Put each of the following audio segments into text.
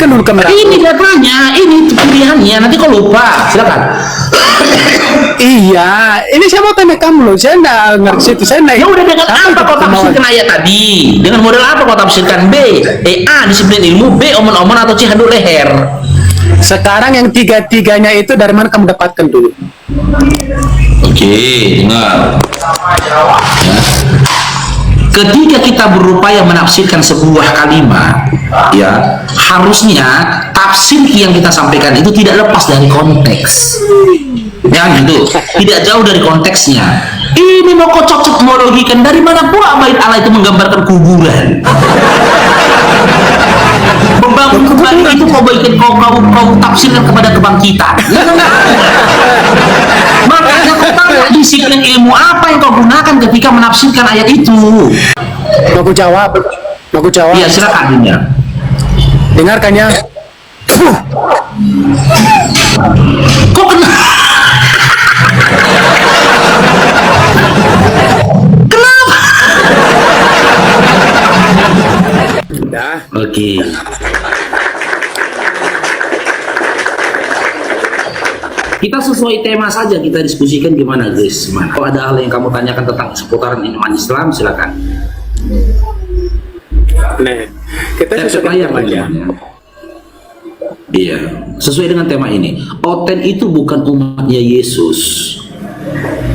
matikan dulu kamera. Ini dia tanya, ini pilihannya. Nanti kau lupa, silakan. Iya, ini saya mau tanya kamu loh. Saya nggak ngerti itu. Saya nggak. Ya udah, dengan apa kau tafsirkan ayat tadi? Dengan model apa kau tafsirkan? B, A disiplin ilmu, B omon-omon atau C handuk leher. Sekarang yang tiga-tiganya itu dari mana kamu dapatkan dulu? Oke, dengar. Ketika kita berupaya menafsirkan sebuah kalimat, ya harusnya tafsir yang kita sampaikan itu tidak lepas dari konteks. Ya gitu, tidak jauh dari konteksnya. Ini mau kau cocok mau logikan dari mana pula bait Allah itu menggambarkan kuburan. Membangun kembali itu kau baikin kau tafsirkan kepada kebangkitan. Makanya kau tanya disiplin ilmu apa yang kau gunakan ketika menafsirkan ayat itu. Aku jawab. Iya, silakan Dunia. Dengarkan ya. Kok kena? Kenapa? Udah. Oke. Kita sesuai tema saja, kita diskusikan gimana guys. Kalau ada hal yang kamu tanyakan tentang seputaran iman Islam, silakan. Nah, kita sesuai tema aja. Iya, sesuai dengan tema ini. Oten itu bukan umatnya Yesus.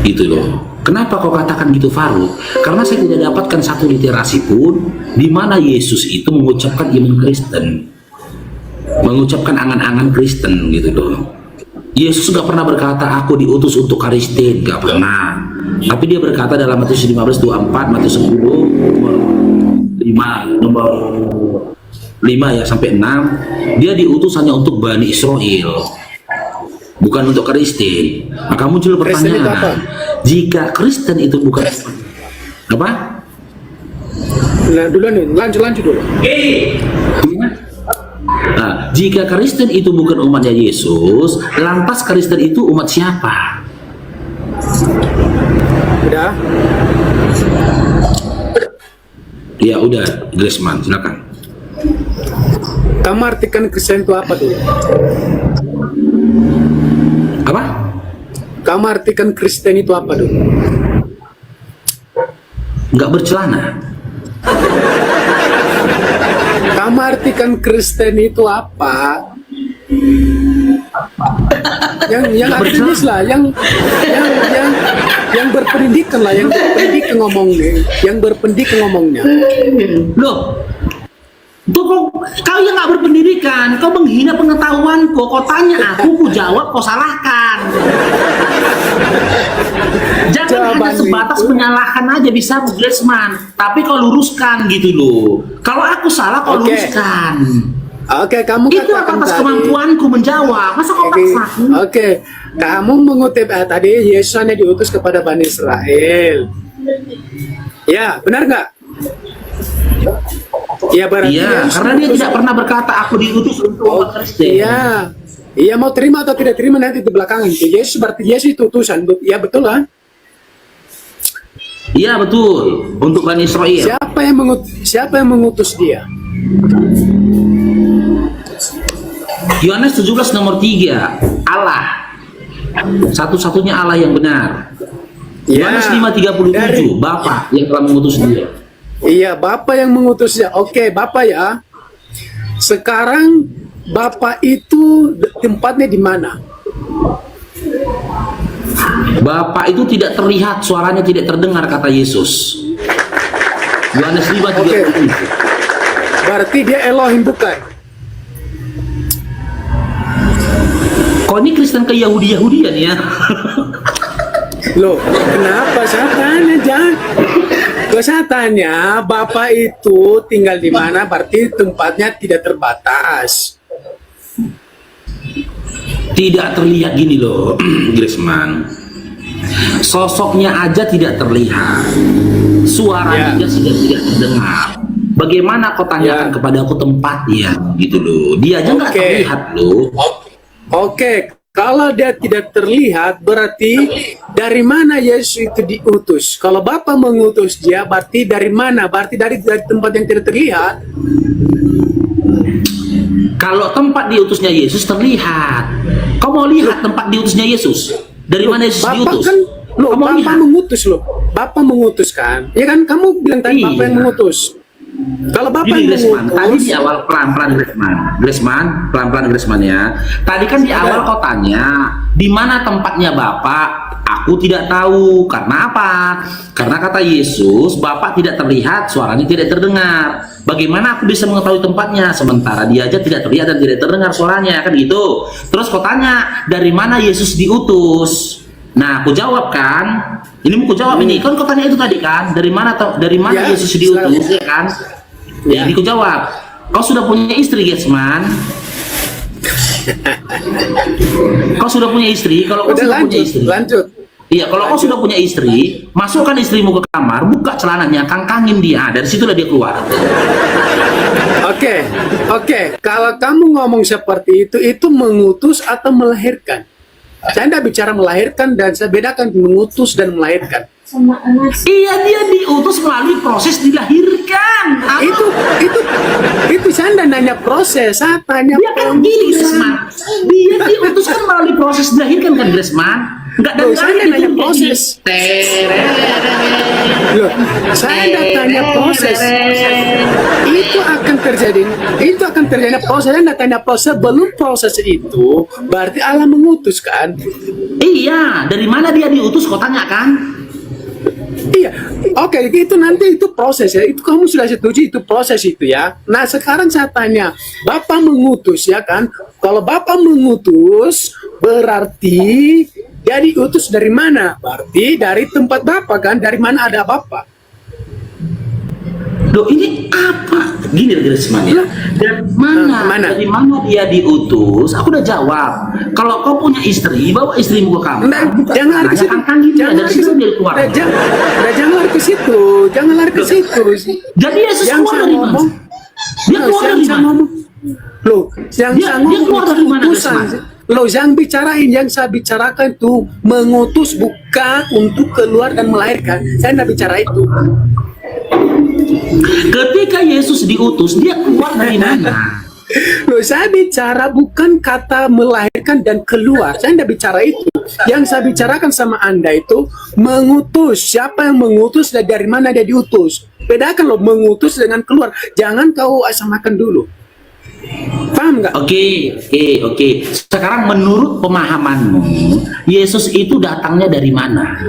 Itu loh. Kenapa kau katakan gitu Farouk? Karena saya tidak dapatkan satu literasi pun di mana Yesus itu mengucapkan iman Kristen, mengucapkan angan-angan Kristen gitu loh. Yesus gak pernah berkata aku diutus untuk Kristen, gak pernah. Tapi dia berkata dalam Matius 15:24, Matius 10 nomor 5 ya sampai 6, dia diutus hanya untuk Bani Israel, bukan untuk Kristen. Maka muncul pertanyaan, jika Kristen itu bukan apa? Nah, dulu nih, lanjut dulu. Nah, jika Kristen itu bukan umatnya Yesus, lantas Kristen itu umat siapa? Udah. Ya udah, Graceman, silakan. Kamu artikan Kristen itu apa dulu? Apa? Kamu artikan Kristen itu apa dulu? Nggak bercelana. Kamu artikan Kristen itu apa? Yang akademis lah, yang berpendidikan lah, yang berpendidikan ngomongnya. Loh, tuh kau yang nggak berpendidikan, kau menghina pengetahuanku, kau tanya aku jawab, kau salahkan. Jangan hanya sebatas menyalahkan aja, bisa Graceman, tapi kau luruskan gitu loh. Kalau aku salah, kau luruskan. Oke, kamu itu atas kemampuanku menjawab, masa kau paksa? Oke, kamu mengutip tadi Yesus hanya diutus kepada Bani Israel. Ya, benar nggak? Ya berarti. Iya, karena dia tidak pernah berkata aku diutus untuk umat Kristen. Iya, iya mau terima atau tidak terima nanti di belakangan. Yesus berarti Yesus itu utusan, ya betul lah. Iya betul, untuk Bani Israel. Siapa yang mengutus dia? Yohanes 17 nomor 3, Allah. Satu-satunya Allah yang benar. Yohanes 5:37, Bapa yang telah mengutus dia. Iya, Bapa yang mengutus dia. Oke, Bapa ya. Sekarang Bapa itu tempatnya di mana? Bapa itu tidak terlihat, suaranya tidak terdengar, kata Yesus. Yohanes 5:37. Berarti dia Elohim bukan? Kok ini Kristen ke Yahudi-Yahudian ya? Loh, kenapa saya tanya, Jan? Saya tanya, Bapak itu tinggal di mana? Berarti tempatnya tidak terbatas. Tidak terlihat gini loh, Graceman. Sosoknya aja tidak terlihat, suaranya aja sudah tidak terdengar. Bagaimana kau tanyakan kepada aku tempatnya, gitu loh? Dia aja nggak terlihat loh. Oke, kalau dia tidak terlihat, berarti dari mana Yesus itu diutus? Kalau Bapa mengutus dia, berarti dari mana? Berarti dari tempat yang tidak terlihat. Kalau tempat diutusnya Yesus terlihat. Kau mau lihat tempat diutusnya Yesus? Dari mana Yesus Bapak diutus? kan, loh, Kau mau Bapak lihat? mengutus loh. Bapak mengutus kan? Ya kan kamu bilang tadi Bapak yang Iya. mengutus. Kalau Bapak Gini yang Graceman, tadi mengutus, di awal pelan-pelan Graceman, pelan-pelan Graceman ya. Tadi kan di awal kau tanya, di mana tempatnya Bapak? Aku tidak tahu. Karena apa? Karena kata Yesus, Bapak tidak terlihat, suaranya tidak terdengar. Bagaimana aku bisa mengetahui tempatnya? Sementara dia aja tidak terlihat dan tidak terdengar suaranya, kan gitu. Terus kau tanya, dari mana Yesus diutus? Nah, aku jawab kan. Ini mau aku jawab ini. Kan kau tanya itu tadi kan, dari mana Ya, Yesus diutus, ya kan? Ya, ini aku jawab. Kau sudah punya istri, Gesman? Kau sudah punya istri? Kalau kau udah sudah punya lanjut, istri, lanjut. iya, kalau kau sudah punya istri, masukkan istrimu ke kamar, buka celananya, kangkangin dia. Dari situlah dia keluar. Oke, oke. Kalau kamu ngomong seperti itu mengutus atau melahirkan? Saya tidak bicara melahirkan dan saya bedakan mengutus dan melahirkan. Iya, dia diutus melalui proses dilahirkan. Itu saya tidak nanya proses, saya tanya Dia kan gini, Gresman. Dia diutus kan melalui proses dilahirkan kan, Gresman? Enggak Loh, dari saya lahir nanya itu proses. Loh, saya tidak tanya proses. Itu akan terjadi proses. Saya tidak tanya proses. Belum proses itu, berarti Allah mengutus kan? Iya, dari mana dia diutus kau tanya kan? Iya, oke, itu nanti itu proses ya. Itu kamu sudah setuju itu proses itu ya. Nah sekarang saya tanya, Bapak mengutus ya kan? Kalau Bapak mengutus berarti dia diutus dari mana? Berarti dari tempat Bapak kan? Dari mana ada Bapak? Loh, ini apa? Gini Gresman ya. Mana? Dari mana dia diutus? Aku udah jawab. Kalau kau punya istri, bawa istrimu ke kamar. Nah, jangan lari ke situ. Kangkangin dia. Dari situ dia keluar. Jangan lari ke situ. Jangan lari ke situ. Jadi Yesus Yang keluar saya dari mana? ngomong, Dia keluar dari mana? Loh, yang Dia saya ngomong keluar dari mana, utusan. Gresman? Loh, yang saya bicarakan itu mengutus bukan untuk keluar dan melahirkan. Saya tidak bicara itu. Ketika Yesus diutus, dia keluar dari mana? Loh, saya bicara bukan kata melahirkan dan keluar. Saya tidak bicara itu. Yang saya bicarakan sama Anda itu mengutus. Siapa yang mengutus dan dari mana dia diutus? Bedakan loh mengutus dengan keluar. Jangan kau samakan dulu. Paham nggak? Oke. Sekarang menurut pemahamanmu, Yesus itu datangnya dari mana?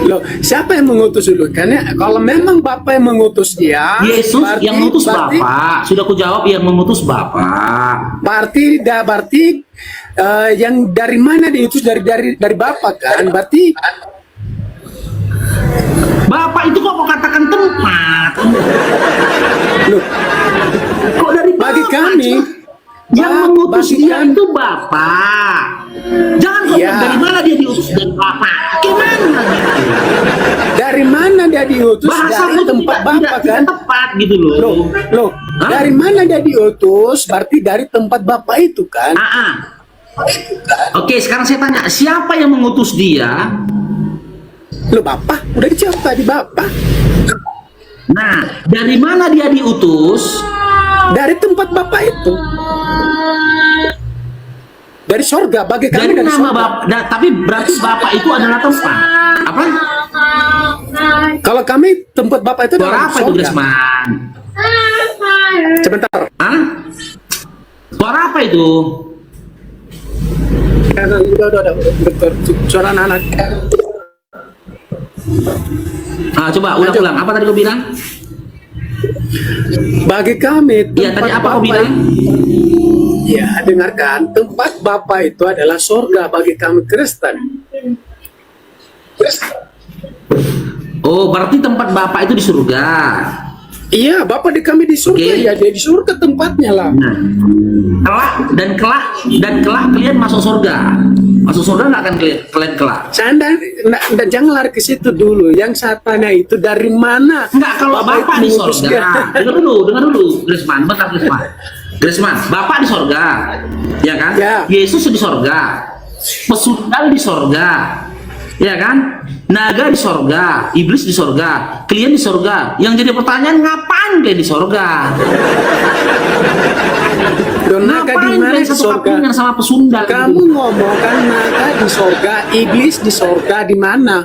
Loh, siapa yang mengutus dulu? Karena kalau memang Bapak yang mengutus dia, Yesus yang mengutus Bapak. Sudah aku jawab, yang mengutus Bapak. Berarti yang dari mana diutus dari Bapak kan? Berarti Bapak itu kok katakan tempat? loh, Kok dari bagi Bapak? kami Yang mengutus bagi dia kami- itu Bapak. Jangan kau Ya. dari mana dia diutus dari Bapak? Gimana gitu? dari mana dia diutus? Bahasa Dari tempat Bapak kan? tepat gitu loh. Loh, Hah? dari mana dia diutus? Berarti dari tempat Bapak itu kan? Oke, sekarang saya tanya, siapa yang mengutus dia? Loh, Bapak udah dijawab tadi Bapak. Nah, dari mana dia diutus? Dari tempat Bapak itu. Dari sorga, bagi kami Dari dari nama sorga. Bapak, tapi berarti Bapak itu adalah tempat. Apa? Kalau kami tempat Bapak itu Suara adalah apa itu, sorga. Gresman? Sebentar. Hah? Suara apa itu? Udah, betul. Suara anak. Coba ulang-ulang. Apa tadi kau bilang? Bagi kami Iya, tadi apa kau Bapak bilang? Ya, dengarkan, tempat Bapak itu adalah sorga bagi kami Kristen. Oh, berarti tempat Bapak itu di surga. Iya, Bapak di kami di surga, Oke. ya dia di surga tempatnya lah. Nah, kelak kalian masuk surga. Masuk surga nggak akan kalian kelak. Saya dan jangan lari ke situ dulu. Yang saya tanya itu dari mana? Enggak, kalau Bapak di mengutus surga. dia? Dengar dulu, Gresman, bentar Gresman. Gresman, Bapak di surga. Ya kan? Ya. Yesus di surga. Pesuruhan di surga. Ya kan? Naga di sorga, iblis di sorga, kalian di sorga. Yang jadi pertanyaan, ngapain kalian di sorga? Loh, naga di Ngapain mana kalian di satu sorga? kapingan sama pesundal? Kamu gitu? ngomong kan naga di sorga, iblis di sorga di mana?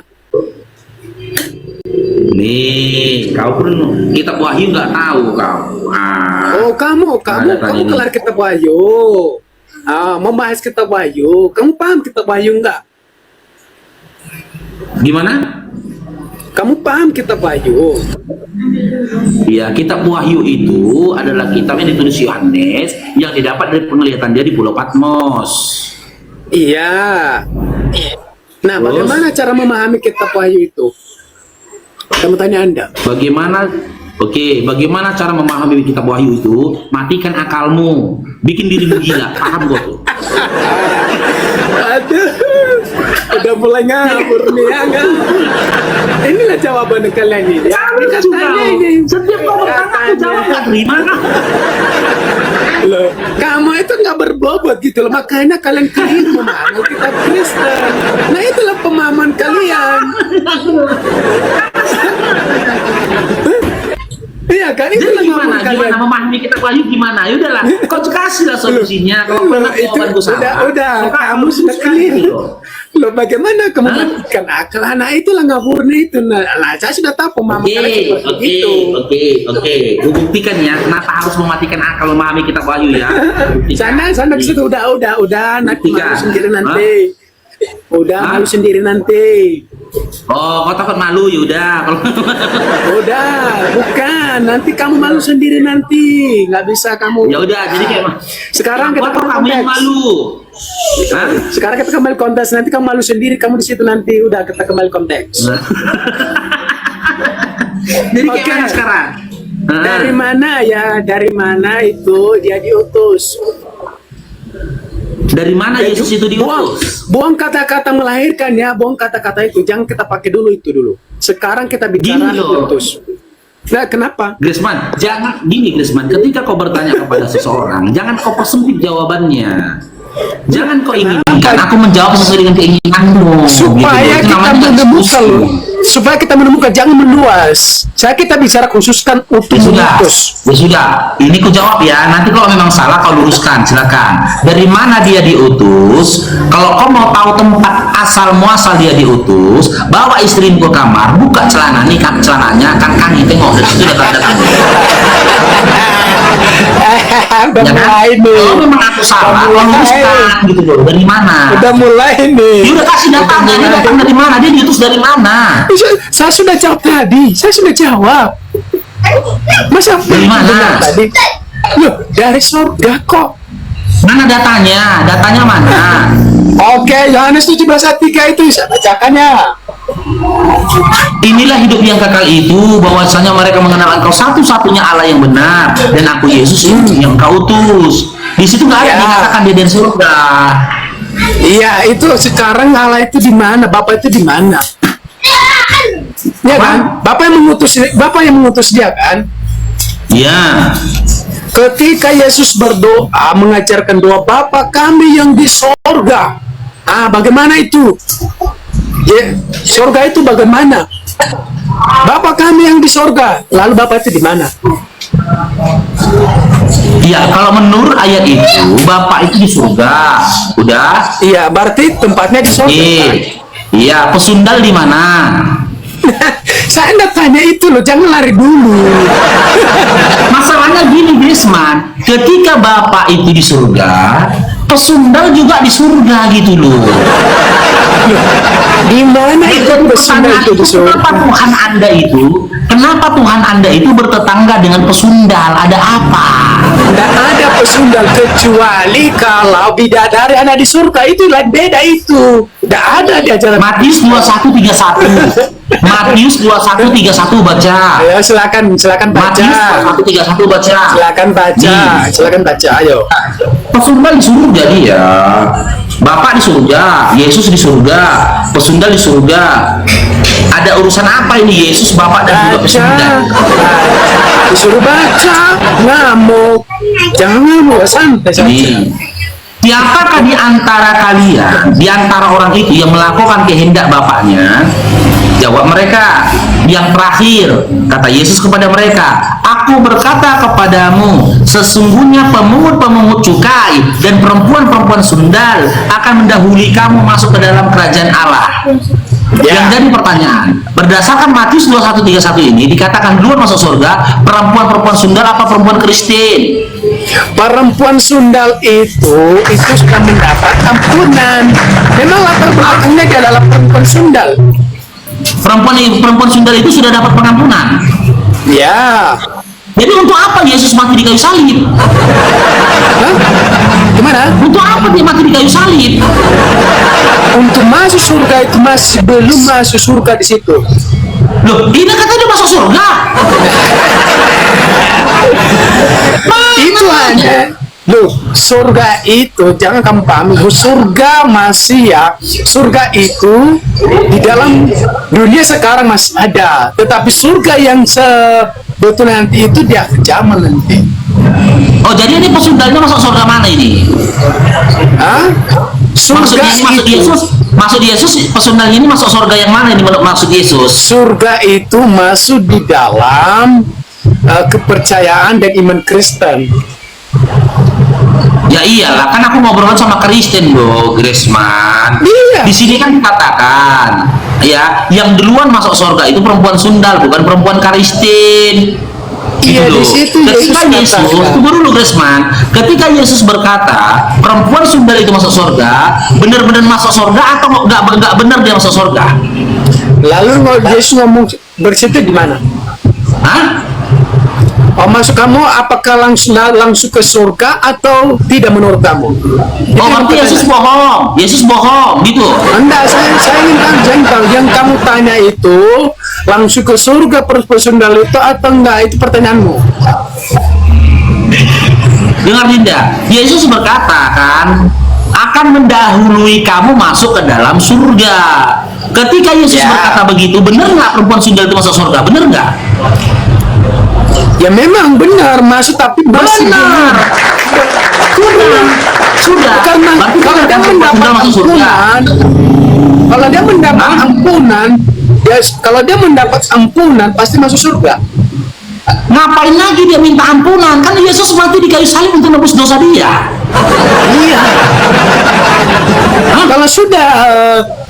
Nih, kau pun kitab Wahyu nggak tahu kau. Oh, kamu Ada tanya ini. kelar kitab Wahyu. Membahas kitab Wahyu. Kamu paham kitab Wahyu enggak? Gimana? Kamu paham kitab Wahyu? Ya, kitab Wahyu itu adalah kitab yang ditulis Yohanes yang didapat dari penglihatan dia di Pulau Patmos. Iya. Nah, Terus? bagaimana cara memahami kitab Wahyu itu? Kamu tanya Anda. Bagaimana cara memahami kitab Wahyu itu? Matikan akalmu, bikin dirimu gila, paham gak tuh? Aduh, udah mulai ngabur nih ya kan? Inilah jawaban kalian ini. Ya, ini katanya ini. Setiap kau bertanya aku jawab gak terima kan? Loh, kamu itu nggak berbobot gitu loh, makanya kalian keliru memahami kitab Kristen. Nah, itulah pemahaman kalian. Iya kan, Jadi itulah gimana? pemahaman kalian. Gimana memahami kitab Wahyu gimana? Ya udahlah, kau kasih lah solusinya. Kalau Loh, memang itu jawabanku salah, udah, kau kamu kasih sudah sekali keliru. loh. Loh, bagaimana kamu Hah? matikan akal? Nah, itulah ngaburnya itu. Nah, saya sudah tahu pemahaman kalian seperti itu. Oke. Buktikan ya, kenapa harus mematikan akal memahami kitab Wahyu ya? Buktikan. Sana ke situ udah, nanti Buktikan. malu sendiri nanti. Udah Hah? malu sendiri nanti. Oh, kau takut malu ya udah. Kalau Udah, bukan. Nanti kamu malu sendiri nanti. Nggak bisa kamu. ya udah, jadi kayak Sekarang kita Kenapa kembali kamu yang konteks. malu? Hah? Sekarang kita kembali konteks. Nanti kamu malu sendiri. Kamu di situ nanti. Udah, kita kembali konteks. Jadi kayak Oke. mana sekarang? Dari mana ya? Dari mana itu dia diutus? Dari mana Yesus itu Buang, diutus? buang kata-kata melahirkan ya. Buang kata-kata itu. Jangan kita pakai dulu itu dulu. Sekarang kita bicara Gini loh. diutus. Nah, kenapa? Grisman, jangan gini Grisman, ketika kau bertanya kepada seseorang, jangan kau persempit jawabannya. Jangan kau inginkan aku menjawab sesuai dengan keinginanmu. Supaya gitu. Itu kita namanya menemukan diskusi. loh. Supaya kita menemukan, jangan meluas. Kita bicara khususkan untuk Ya sudah, mengutus. ya sudah. Ini ku jawab ya. Nanti kalau memang salah kau luruskan, silakan. Dari mana dia diutus? Kalau kau mau tahu tempat asal muasal dia diutus, bawa istrimu ke kamar, buka celana nih kan celananya kan tengok dari situ ada tanda. Udah Ya kan? mulai nih. Kalau memang aku salah, kau luruskan gitu loh. Dari mana? Udah mulai nih. Dia udah kasih datanya, dia datang dari mana? Dia diutus dari mana? Saya sudah jawab tadi. Saya sudah jawab. Masa Dari mana? benar tadi? Loh, dari surga kok. Mana datanya? Datanya mana? Oke, Yohanes 17:3 itu saya bacakannya. Inilah hidup yang kekal itu, bahwasanya mereka mengenal Engkau satu-satunya Allah yang benar, dan aku Yesus yang Kau utus. Di situ nggak ada Ya. dikatakan dia dari surga. Iya, itu sekarang Allah itu di mana? Bapak itu di mana? Ya Apa? kan? Bapak yang mengutus dia kan? Ya, Ketika Yesus berdoa mengajarkan doa Bapa kami yang di sorga. Bagaimana itu? Ya, sorga itu bagaimana? Bapa kami yang di sorga. Lalu Bapak itu di mana? ya. Kalau menurut ayat itu, Bapak itu di surga. Udah. Iya, berarti tempatnya di sorga. Kan? Iya. Pesundal di mana? Saya enggak tanya itu loh, jangan lari dulu. Masalahnya gini, Grisman. Ketika Bapak itu di surga, pesundal juga di surga gitu loh. Di mana itu pesundal itu di Kenapa sorga? Tuhan Anda itu bertetangga dengan pesundal? Ada apa? Tidak ada pesundal kecuali kalau bidadari anak di surga itu lain beda itu. Tidak ada di ajaran. Matius 21:31. Matius 21:31 baca. Ya, silakan baca. Matius 21:31 baca. Silakan baca. Ayo. Pesundal di surga dia. Bapak di surga, Yesus di surga, pesundal di surga. Ada urusan apa ini Yesus, Bapak dan juga pesundal? Disuruh baca, ngamuk. Jangan ngamuk, santai saja. Ini Siapakah di antara kalian, di antara orang itu yang melakukan kehendak Bapaknya? Jawab mereka. Yang terakhir, kata Yesus kepada mereka, Aku berkata kepadamu, sesungguhnya pemungut-pemungut cukai dan perempuan-perempuan sundal akan mendahului kamu masuk ke dalam kerajaan Allah. Yang jadi pertanyaan, berdasarkan Matius 21:31 ini dikatakan duluan masuk surga perempuan-perempuan sundal apa perempuan Kristen? Perempuan sundal itu sudah mendapat ampunan. Memang latar belakangnya dia adalah perempuan sundal. Perempuan sundal itu sudah dapat pengampunan. Ya. Jadi untuk apa Yesus mati di kayu salib? Hah? Gimana? Untuk apa dia mati di kayu salib? Untuk masuk surga itu masih belum masuk surga di situ. Loh, ini katanya dia masuk surga. Itu hanya loh, surga itu jangan kamu pahami, surga masih ya, surga itu di dalam dunia sekarang masih ada, tetapi surga yang sebetulnya nanti itu di akhir zaman nanti. Oh, jadi ini pesundalnya masuk surga mana ini? Hah? Surga maksud Yesus pesundalnya ini masuk surga yang mana ini maksud Yesus? Surga itu masuk di dalam kepercayaan dan iman Kristen. Ya iyalah, kan aku ngobrol sama Kristen loh, Graceman. Iya. Di sini kan dikatakan, ya, yang duluan masuk surga itu perempuan sundal, bukan perempuan Kristen. Iya, di situ ketika Yesus, tunggu dulu Graceman, ketika Yesus berkata perempuan sundal itu masuk surga, benar-benar masuk surga atau nggak benar dia masuk surga? Lalu Yesus ngomong bersitu di mana? Hah? Oh, maksud kamu apakah langsung ke surga atau tidak menurut kamu? Oh, berarti Yesus bohong. Yesus bohong, gitu. Enggak, saya ingin tahu yang kamu tanya itu langsung ke surga perempuan sundal itu atau enggak, itu pertanyaanmu. Dengar Dinda, Yesus berkata kan akan mendahului kamu masuk ke dalam surga. Ketika Yesus berkata begitu, benar nggak perempuan sundal itu masuk surga? Benar nggak? Ya memang benar masuk, tapi masih benar. Sudah. Karena kalau dia mendapat ampunan, kalau dia mendapat ampunan pasti masuk surga. Ngapain lagi dia minta ampunan? Kan Yesus mati di kayu salib untuk nebus dosa dia. Iya.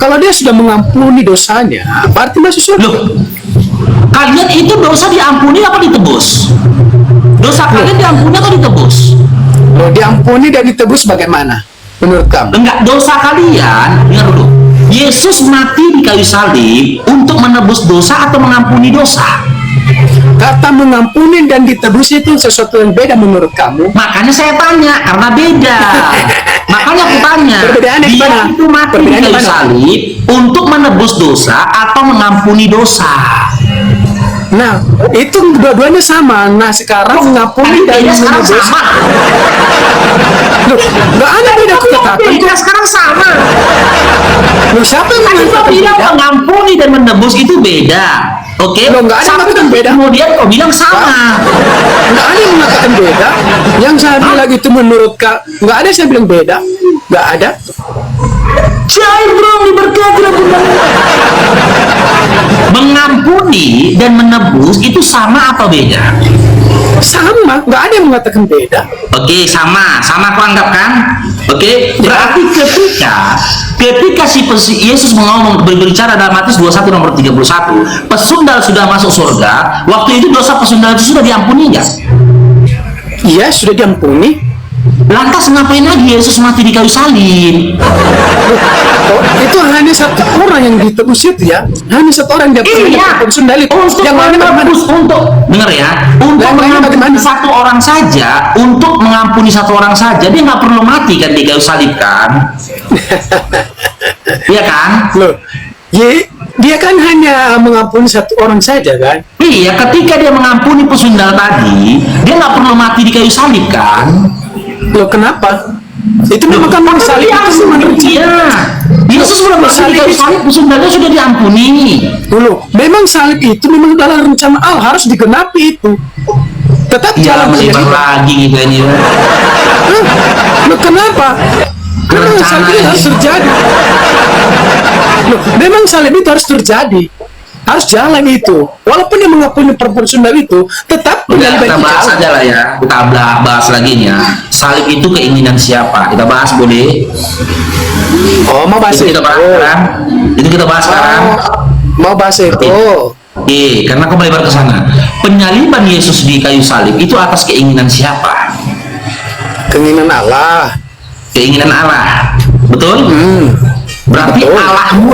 Kalau dia sudah mengampuni dosanya, berarti masuk surga. Loh, kalian itu dosa diampuni apa ditebus? Dosa kalian diampuni atau ditebus? Loh, diampuni dan ditebus bagaimana menurut kamu? Enggak, dosa kalian, dengar dulu. Yesus mati di kayu salib untuk menebus dosa atau mengampuni dosa? Kata mengampuni dan ditebus itu sesuatu yang beda menurut kamu? Makanya saya tanya, karena beda. Makanya aku tanya, perbedaannya dia gimana? itu mati di kayu salib untuk menebus dosa atau mengampuni dosa? Nah, itu dua-duanya sama. Nah, sekarang mengampuni dan menebus. Sama. Loh, nggak ada beda aku katakan. Beda, sekarang sama. Loh, siapa yang mengatakan bilang beda? mengampuni dan menebus itu beda. Oke? Loh, nggak ada yang mengatakan beda. Kemudian kau bilang sama. Nggak ada yang mengatakan beda. Yang saya bilang itu menurut Kak, nggak ada yang saya bilang beda. Nggak ada. Jai bro, diberkati mengampuni dan menebus itu sama atau beda? Sama, nggak ada yang mengatakan beda. Oke, sama aku anggap kan? Oke, berarti ketika si Yesus ngomong berbicara dalam Matius 21 nomor 31, pesundal sudah masuk surga, waktu itu dosa pesundal itu sudah diampuni nggak? Iya, sudah diampuni. Lantas ngapain lagi Yesus mati di kayu salib? Oh, itu hanya satu orang yang ditebus itu ya, hanya satu orang yang dapat pesundal itu. Yang lain menebus untuk dengar ya, untuk mengampuni satu orang saja, untuk mengampuni satu orang saja, dia nggak perlu mati kan di kayu salib kan? Iya kan? Loh, dia kan hanya mengampuni satu orang saja kan? Iya, ketika dia mengampuni pesundal tadi, dia nggak perlu mati di kayu salib kan? Loh, kenapa? Itu memang kan salib itu manusia. Yesus sudah mati di kayu salib, pesundalnya sudah diampuni. Dulu, memang salib itu memang dalam rencana Allah harus digenapi itu. Tetap Ya, jalan melebar lagi gitu ini. Kenapa? Karena salib itu harus terjadi. Loh, memang salib itu harus terjadi. Harus jalan itu. Walaupun dia mengakui personal itu, tetap Udah, penyaliban kita itu bahas jalan. aja lah ya. Kita bahas lagi nih ya. Salib itu keinginan siapa? Kita bahas boleh? Oh, mau bahas Itu itu. kita bahas sekarang. Itu kita bahas sekarang. Mau bahas itu. Oke, karena aku melebar ke sana. Penyaliban Yesus di kayu salib itu atas keinginan siapa? Keinginan Allah. Keinginan Allah. Betul? Berarti Betul.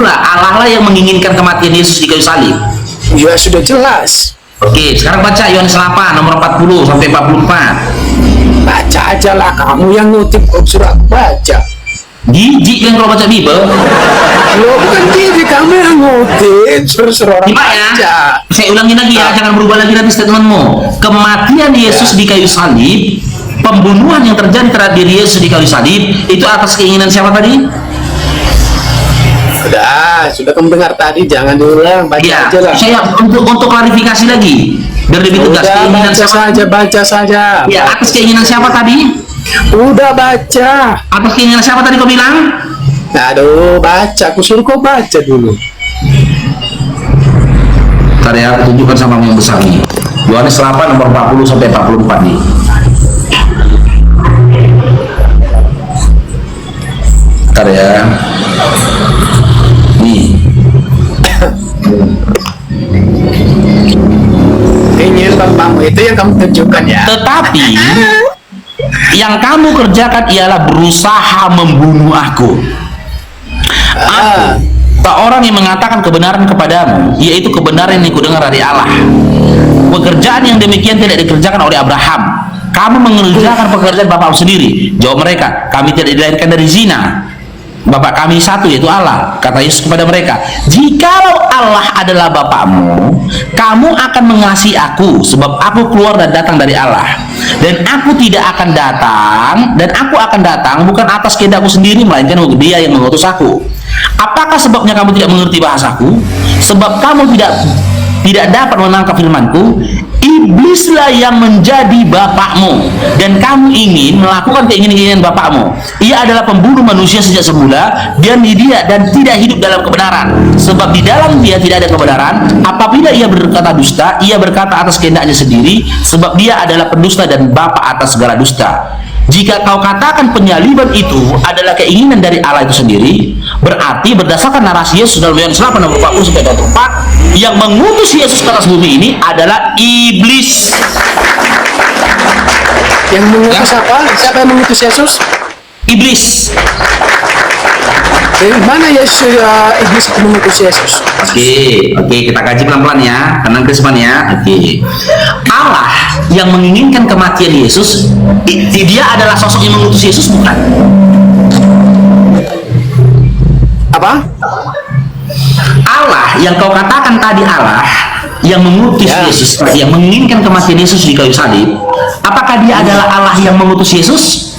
Allah lah yang menginginkan kematian Yesus di kayu salib. Ya sudah jelas. Oke, sekarang baca Yohanes 8 nomor 40 sampai 44. Baca aja lah, kamu yang ngutip surat baca. Jijik yang kalau baca Bible. Lo bukan diri kamu yang ngutip suruh orang Gimana ya? baca. Saya ulangin lagi ya, jangan berubah lagi nanti statementmu. Kematian Yesus di kayu salib, pembunuhan yang terjadi terhadap diri Yesus di kayu salib, itu atas keinginan siapa tadi? Sudah kamu dengar tadi, jangan diulang, baca Ya, aja lah. saya untuk klarifikasi lagi, biar lebih tegas. Udah Keinginan baca siapa? saja, baca saja. Ya, atas keinginan siapa tadi? Udah baca. Atas keinginan siapa tadi kau bilang? Aduh, baca. Aku suruh kau baca dulu. Ntar ya, aku tunjukkan sama yang besar nih. Yohanes 8 nomor 40 sampai 44 nih. Ntar ya. Nih. Ingin bapakmu itu yang kamu tunjukkan ya. Tetapi yang kamu kerjakan ialah berusaha membunuh aku. Aku, tak orang yang mengatakan kebenaran kepadamu, yaitu kebenaran yang kudengar dari Allah. Pekerjaan yang demikian tidak dikerjakan oleh Abraham. Kamu mengerjakan pekerjaan bapakmu sendiri. Jawab mereka, kami tidak dilahirkan dari zina. Bapak kami satu, yaitu Allah. Kata Yesus kepada mereka, jikalau Allah adalah bapakmu, kamu akan mengasihi aku, sebab aku keluar dan datang dari Allah. Dan aku tidak akan datang, dan aku akan datang bukan atas kehendakku sendiri, melainkan untuk Dia yang mengutus aku. Apakah sebabnya kamu tidak mengerti bahasaku? Sebab kamu tidak dapat menangkap firmanku. Iblislah yang menjadi bapakmu, dan kamu ingin melakukan keinginan bapakmu. Ia adalah pembunuh manusia sejak semula, dan tidak hidup dalam kebenaran, sebab di dalam dia tidak ada kebenaran. Apabila ia berkata dusta, ia berkata atas kehendaknya sendiri, sebab dia adalah pendusta dan bapa atas segala dusta. Jika kau katakan penyaliban itu adalah keinginan dari Allah itu sendiri, berarti berdasarkan narasi Yesus dalam Yohanes 8 nomor 40 sampai 44, yang mengutus Yesus ke atas bumi ini adalah iblis. Yang mengutus apa? Siapa yang mengutus Yesus? Iblis. Dari mana Yesus, iblis itu mengutus Yesus? Oke, kita kaji pelan-pelan ya, tenang Krisman ya. Oke. Allah yang menginginkan kematian Yesus, dia adalah sosok yang mengutus Yesus, bukan? Apa? Allah yang kau katakan tadi, Allah yang mengutus Ya. Yesus, yang menginginkan kematian Yesus di kayu salib, apakah dia adalah Allah yang mengutus Yesus?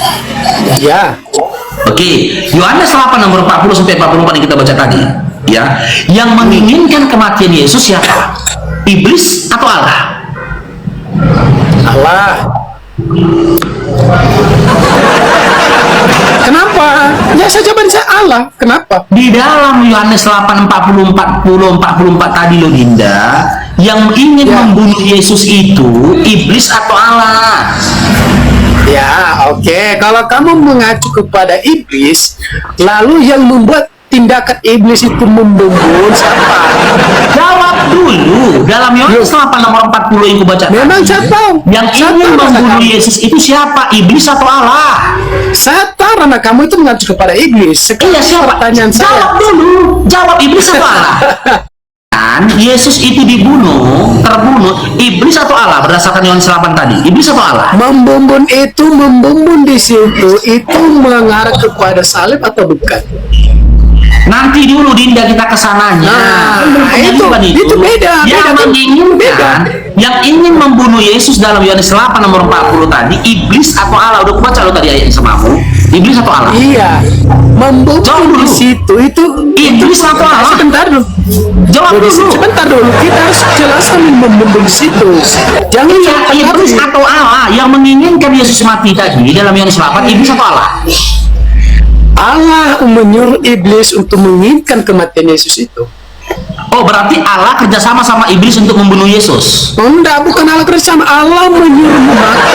Ya. Oke, Yohanes 8 nomor 40 sampai 44 yang kita baca tadi, ya. Yang menginginkan kematian Yesus siapa? Iblis atau Allah? Allah. Kenapa? Ya saja saya Allah. Kenapa? Di dalam Yohanes 8 44 tadi loh Dinda, yang ingin Ya. membunuh Yesus itu iblis atau Allah? Ya, oke. Kalau kamu mengacu kepada iblis, lalu yang membuat tindakan iblis itu membungkun siapa? Jawab dulu. Dalam Yohanes 8 nomor 40 yang kubaca Memang tadi, saya tahu. yang Saya ingin tahu, membunuh saya tahu. Yesus itu siapa? Iblis atau Allah? Saya tahu anak kamu itu mengacu kepada iblis. Iya, siapa? Pertanyaan Jawab saya. dulu. Jawab, iblis atau Allah? Kan Yesus itu terbunuh, iblis atau Allah berdasarkan Yohanes 8 tadi? Iblis atau Allah? Membumbun di situ itu mengarah kepada salib atau bukan? Nanti dulu Dinda kita kesananya. Nah, Penyaliban itu beda, Yang beda, menginginkan, beda. yang ingin membunuh Yesus dalam Yohanes 8 nomor 40 tadi, iblis atau Allah? Udah kubaca lo tadi ayatnya samamu. Iblis atau Allah? Iya, membumi Jawab dulu. di situ itu Iblis atau Allah? sebentar dulu. Jawab Jadi, dulu. sebentar dulu, kita harus jelaskan membumi di situ. Jangan Iya, iblis sampai atau Allah yang menginginkan Yesus mati tadi dalam Yohanes 8, iblis atau Allah? Allah menyuruh iblis untuk menginginkan kematian Yesus itu. Oh, berarti Allah kerjasama sama iblis untuk membunuh Yesus. Enggak, bukan Allah bersama, Allah menyuruh mati.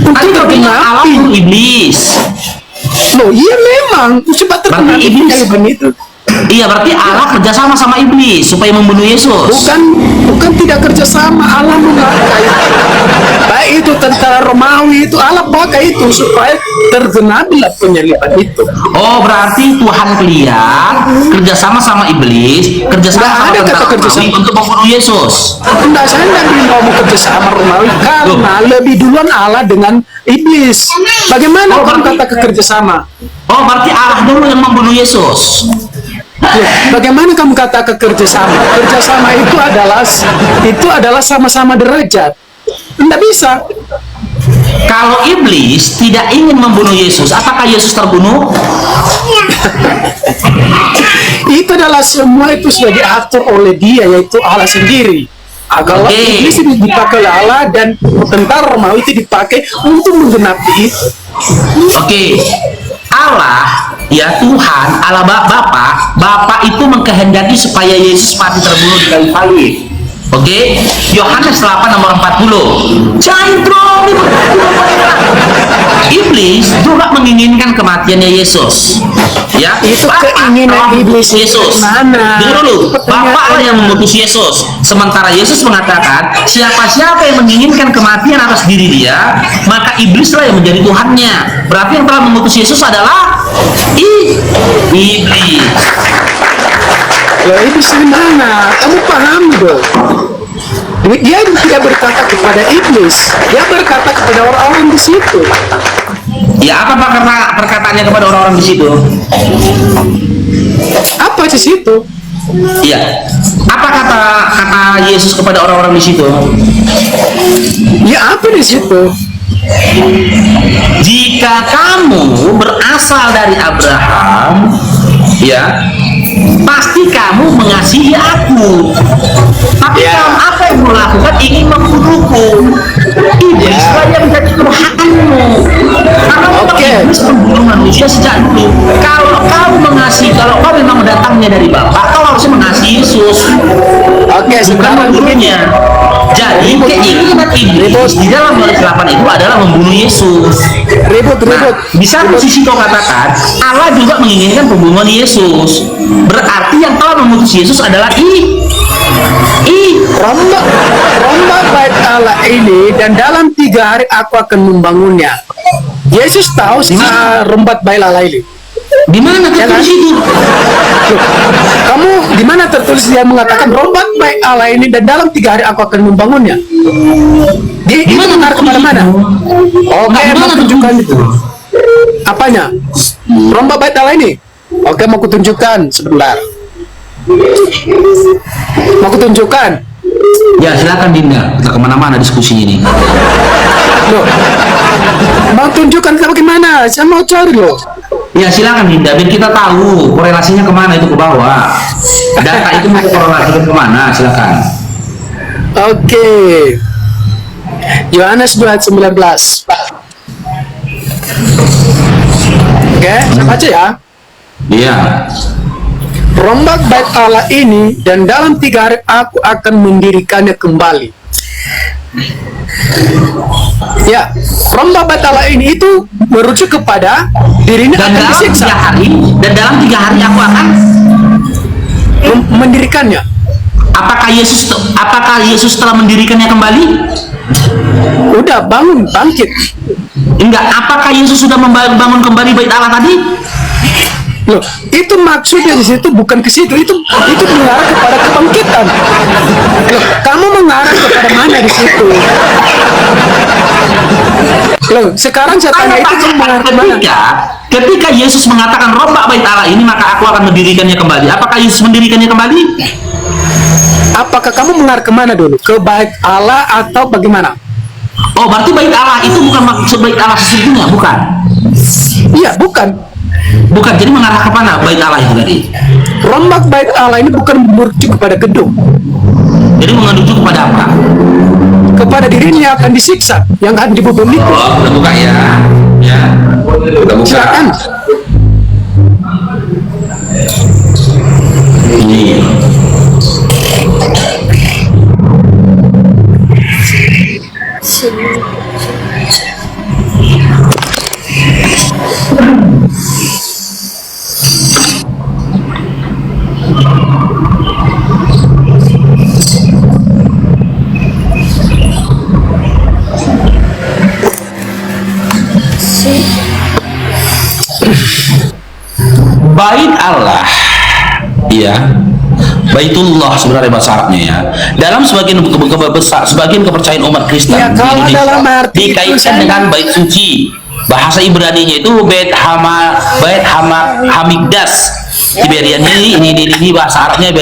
Tadi Untuk berarti Allah mati. bunuh iblis. Loh, iya memang. Cepat terkenal Berarti iblis. kalimat itu. Iya, berarti Allah kerjasama sama iblis supaya membunuh Yesus. Bukan tidak kerjasama, Allah memakai. Baik itu tentara Romawi itu Allah pakai itu supaya tergenapilah penyaliban itu. Oh, berarti Tuhan kalian kerjasama sama iblis, kerjasama Nggak sama ada tentara kata kerjasama. Romawi untuk membunuh Yesus. Enggak, saya tidak mau kerjasama Romawi karena lebih duluan Allah dengan iblis. Bagaimana Oh, kamu berarti- kata kerjasama? Oh, berarti Allah dulu yang membunuh Yesus. Loh, bagaimana kamu kata kerjasama? Kerjasama itu adalah sama-sama derajat. Tidak bisa. Kalau iblis tidak ingin membunuh Yesus, apakah Yesus terbunuh? Itu adalah semua itu sudah diatur oleh dia, yaitu Allah sendiri. Kalau Oke. iblis itu dipakai oleh Allah dan tentara Romawi itu dipakai untuk menggenapi itu. Oke. Allah, ya Tuhan, Allah Bapa itu mengkehendaki supaya Yesus mati terbunuh di kayu salib. Oke, Yohanes 8 nomor 40. Jantro, iblis juga menginginkan kematiannya Yesus. Ya, Itu Bapa keinginan telah iblis mengutus Yesus. mana? Dengar dulu, Pertanyaannya. Bapa lah yang mengutus Yesus. Sementara Yesus mengatakan, siapa-siapa yang menginginkan kematian atas diri dia, maka iblislah yang menjadi Tuhannya. Berarti yang telah mengutus Yesus adalah iblis. Loh, iblis di mana? Kamu paham dong? Dia tidak berkata kepada iblis, dia berkata kepada orang-orang di situ. Ya, apa perkataannya kepada orang-orang di situ? Apa di situ? Iya. Apa kata Yesus kepada orang-orang di situ? Ya apa di situ? Jika kamu berasal dari Abraham, ya, pasti kamu mengasihi aku. Tapi Ya. kamu apa yang kamu lakukan ingin membunuhku. Iblis lah yang menjadi Tuhanmu. Karena memang Oke. iblis membunuh manusia sejak dulu. Kalau kau mengasihi, kalau kau memang datangnya dari Bapa, kau harusnya mengasihi Yesus, Oke, bukan sekarang membunuhnya. Jadi keinginan iblis di dalam Yohanes 8 itu adalah membunuh Yesus. ribut. Di satu sisi kau katakan Allah juga menginginkan pembunuhan Yesus. Berarti yang telah memutus Yesus adalah Rombak bait Allah ini dan dalam 3 hari aku akan membangunnya. Yesus tahu rombak bait Allah ini. di mana tertulis itu? Loh, kamu di mana tertulis dia mengatakan rombak bait Allah ini dan dalam 3 hari aku akan membangunnya? Dia itu Di mana mengarah tertulis kemana-mana. itu? Oke, Di mau mana tunjukkan tertulis itu. Apanya? Rombak bait Allah ini. Oke, mau kutunjukkan sebentar. Mau kutunjukkan. Ya, silakan Dinda, kita kemana-mana diskusi ini. Loh, mau tunjukkan ke bagaimana? Saya mau cari loh. Ya, silakan Dinda, biar kita tahu korelasinya kemana itu ke bawah. Data itu mau korelasikan kemana? Silakan. Oke. Yohanes 2 ayat 19. Oke, saya baca ya. Iya. Rombak bait Allah ini dan dalam 3 hari aku akan mendirikannya kembali. Ya, rombak bait Allah ini itu merujuk kepada dirinya Dan akan dalam 3 disiksa. hari, aku akan. Mendirikannya. Apakah Yesus telah mendirikannya kembali? Udah bangun, bangkit. Enggak. Apakah Yesus sudah membangun kembali bait Allah tadi? Loh, itu maksudnya di situ bukan ke situ, itu mengarah kepada kebangkitan. Loh, kamu mengarah kepada mana di situ? Loh, sekarang saya tanya itu kamu mengarah kemana? Ketika Yesus mengatakan rombak bait Allah ini maka aku akan mendirikannya kembali. Apakah Yesus mendirikannya kembali? Apakah kamu mengarah kemana dulu? Ke bait Allah atau bagaimana? Oh, berarti bait Allah itu bukan maksud bait Allah sesungguhnya, bukan? Iya, bukan. Bukan, jadi mengarah ke mana bait Allah itu tadi? Rombak bait Allah ini bukan merujuk kepada gedung, Jadi menuju kepada apa? kepada dirinya yang akan disiksa, yang akan dibebani itu. Oh, kita buka ya. Ya. Kita buka. Silakan. Ini. Bait Allah, ya, Baitullah sebenarnya bahasa Arabnya ya. Dalam sebagian kepercayaan umat Kristen Ya, di kalau Indonesia dalam arti itu dikaitkan saya- dengan bait suci. Bahasa Ibrani-nya itu Hamikdas. Tiberian ini bahasa Arabnya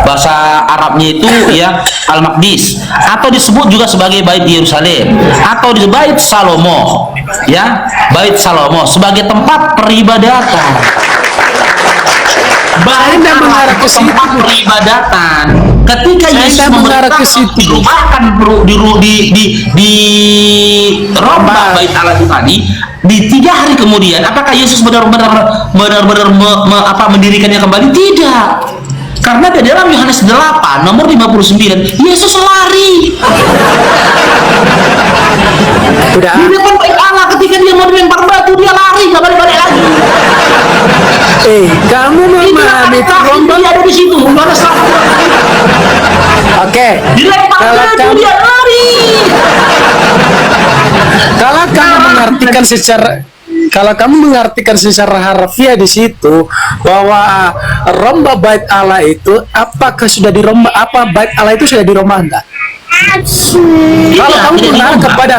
bahasa Arabnya itu ya Al-Maqdis, atau disebut juga sebagai bait Yerusalem, atau di bait Salomo, ya, bait Salomo sebagai tempat peribadatan. Bait Anda mengarah ke situ. tempat peribadatan. Ketika Saya Yesus tidak mengarah ke memerintahkan situ. dirubahkan di rombak bait Allah itu tadi, di 3 hari kemudian, apakah Yesus benar-benar mendirikannya kembali? Tidak. Karena di dalam Yohanes 8 nomor 59 Yesus lari Udah. di depan bait Allah. Ketika dia mau dilempar batu, dia lari, nggak balik-balik lagi. Kamu memahami itu rombak? Dia ada di situ. Yohanes 8. Oke. Dilempar Kalau batu, kamu dia lari. Kalau kamu mengartikan secara harfiah di situ bahwa rombak bait Allah itu apakah sudah dirombak, apa bait Allah itu sudah dirombak enggak? Kalau kamu tidak mengarah dirombak. kepada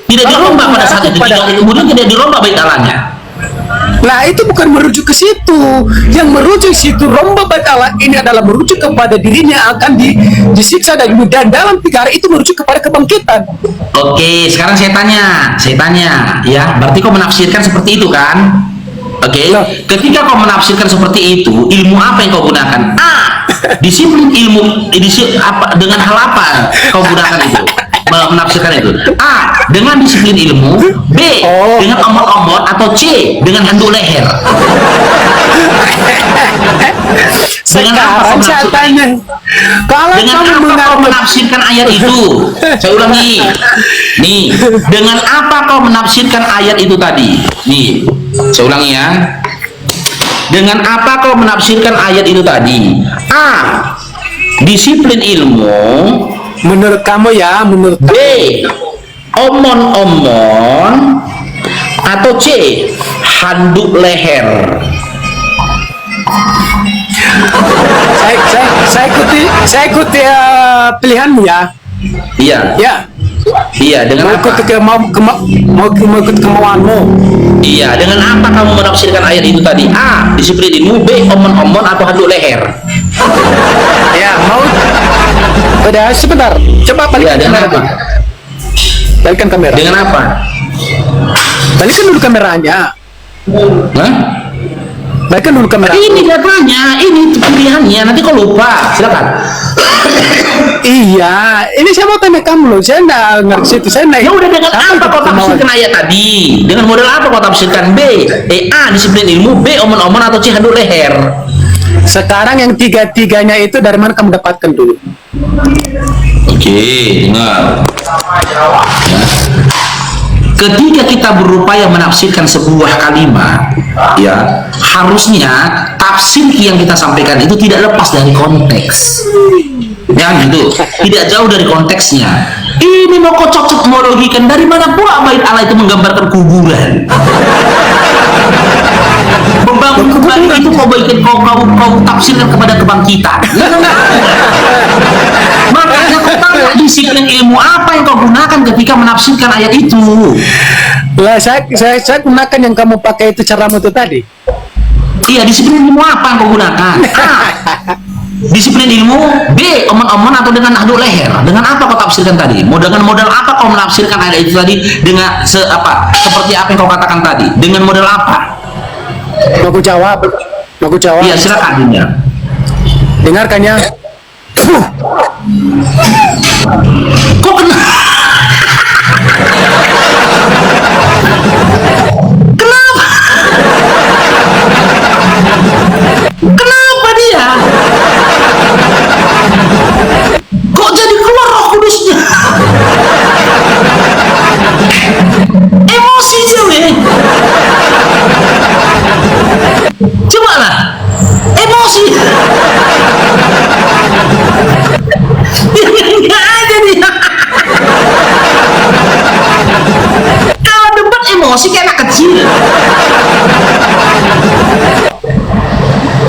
Tidak kalau dirombak kamu pada saat itu. mengarah Tidak, kemudian tidak dirombak bait Allahnya. Nah, itu bukan merujuk ke situ. Yang merujuk situ rombak bait Allah ini adalah merujuk kepada dirinya akan disiksa dan dalam 3 hari itu merujuk kepada kebangkitan. Oke, sekarang saya tanya, ya, berarti kau menafsirkan seperti itu kan? Oke, Loh. ketika kau menafsirkan seperti itu, ilmu apa yang kau gunakan? A, disiplin ilmu, dengan hal apa kau gunakan itu? Menafsirkan itu. A, dengan disiplin ilmu. B, Oh. dengan omot-omot. Atau C, dengan handuk leher. Dengan apa kau Sekarang saya menafsirkan? tanya, kalau Dengan kamu apa kau mengartikan menafsirkan ayat itu? Saya ulangi. Nih, dengan apa kau menafsirkan ayat itu tadi? Nih, saya ulangi ya. Dengan apa kau menafsirkan ayat itu tadi? A, disiplin ilmu. menurut kamu ya, menurut B, omon-omon. Atau C, handuk leher. saya ikuti pilihanmu ya. Iya, Ya, iya. Dengan mau apa? ikut ikut kemauanmu. Iya, dengan apa kamu menafsirkan ayat itu tadi? A, disiplin ilmu. B, omon-omon atau handuk leher. Ya, mau. Udah, sebentar. Coba Iya, balikan dengan kamera. apa? Balikan kamera. Dengan apa? Balikan dulu kameranya. Hah? Balikan dulu kamera. Ini datanya, ini pilihannya. Nanti kau lupa. Silakan. Iya, ini saya mau tanya kamu loh. Saya nggak ngerti situ. Saya naik. Ya udah, dengan apa kau tafsirkan ayat tadi? Dengan model apa kau tafsirkan? B, A, disiplin ilmu. B, omon-omon atau C, handuk leher. Sekarang yang 3-3-nya itu dari mana kamu dapatkan dulu? Oke, dengar. Ya. Ketika kita berupaya menafsirkan sebuah kalimat, ya, harusnya tafsir yang kita sampaikan itu tidak lepas dari konteks. Ya gitu, tidak jauh dari konteksnya. Ini mau kau cocok mau logikan dari mana pula bait Allah itu menggambarkan kuburan. Membangun kembali itu kau tafsirkan kepada kebangkitan. Makanya kau tanya disiplin ilmu apa yang kau gunakan ketika menafsirkan ayat itu. Lah, saya gunakan yang kamu pakai itu caramu itu tadi. Iya, disiplin ilmu apa yang kau gunakan? A, disiplin ilmu, B, omongan atau dengan nahdu leher. Dengan apa kau tafsirkan tadi? Mau dengan modal apa kau menafsirkan ayat itu tadi? Dengan seperti apa yang kau katakan tadi? Dengan modal apa? Mau aku jawab? Iya, silakan Dinda. Dengarkan ya. Kok kena? Kenapa? Kenapa dia? Kok jadi keluar Roh Kudusnya? Emosi cewek. Coba lah, emosi. Nggak aja dia. Kalau debat emosi kayak anak kecil.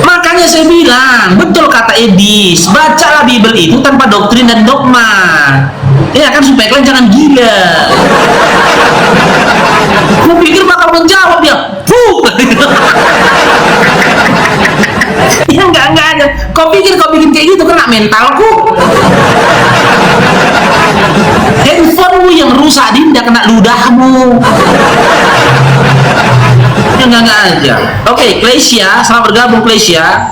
Makanya saya bilang, betul kata Edis, bacalah Bible itu tanpa doktrin dan dogma. Ya kan, supaya kalian jangan gila. Aku pikir bakal menjawab dia. Ya enggak ada. Kau pikir kau bikin kayak gitu kena mentalku? Handphonemu yang rusak, Dinda, kena ludahmu. Ya enggak aja. Oke, Klesia, selamat bergabung Klesia.